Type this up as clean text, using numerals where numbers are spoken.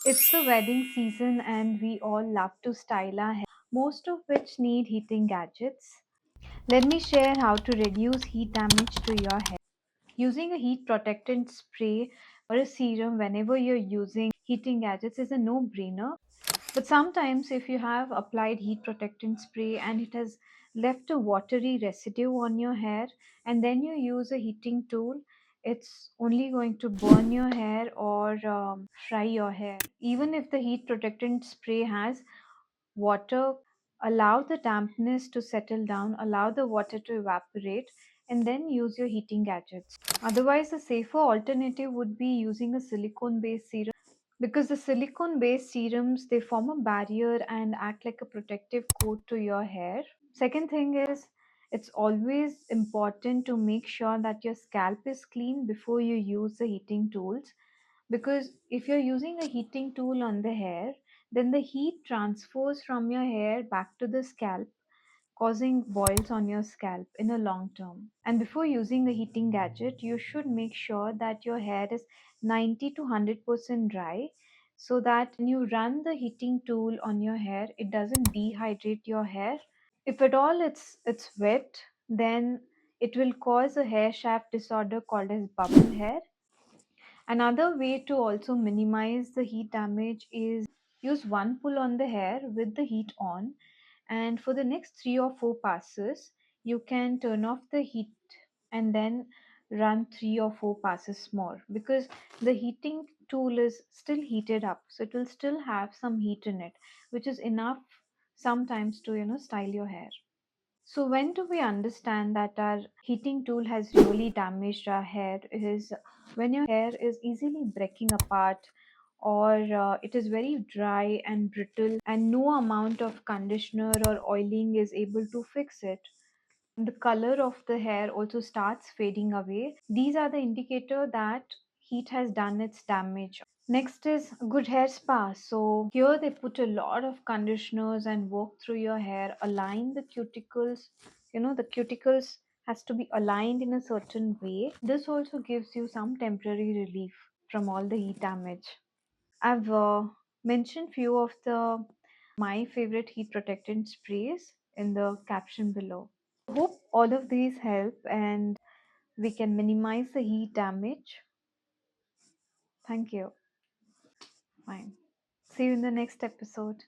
It's the wedding season and we all love to style our hair, most of which need heating gadgets. Let me share how to reduce heat damage to your hair. Using a heat protectant spray or a serum whenever you're using heating gadgets is a no-brainer. But sometimes if you have applied heat protectant spray and it has left a watery residue on your hair and then you use a heating tool, it's only going to burn your hair or fry your hair. Even if the heat protectant spray has water, allow the dampness to settle down, allow the water to evaporate, and then use your heating gadgets. Otherwise, a safer alternative would be using a silicone based serum because the silicone based serums they form a barrier and act like a protective coat to your hair. Second thing is it's always important to make sure that your scalp is clean before you use the heating tools, because if you're using a heating tool on the hair, then the heat transfers from your hair back to the scalp, causing boils on your scalp in a long term. And before using the heating gadget, you should make sure that your hair is 90 to 100% dry, so that when you run the heating tool on your hair, it doesn't dehydrate your hair. If at all it's wet, then it will cause a hair shaft disorder called as bubble hair. Another way to also minimize the heat damage is use one pull on the hair with the heat on, and for the next 3 or 4 passes, you can turn off the heat and then run 3 or 4 passes more, because the heating tool is still heated up, so it will still have some heat in it, which is enough sometimes to style your hair. So, when do we understand that our heating tool has really damaged our hair? Is when your hair is easily breaking apart, or it is very dry and brittle, and no amount of conditioner or oiling is able to fix it. The color of the hair also starts fading away. These are the indicator that heat has done its damage. Next is good hair spa. So here they put a lot of conditioners and work through your hair, align the cuticles. The cuticles has to be aligned in a certain way. This also gives you some temporary relief from all the heat damage. I've mentioned few of the my favorite heat protectant sprays in the caption below. Hope all of these help and we can minimize the heat damage. Thank you. Fine. See you in the next episode.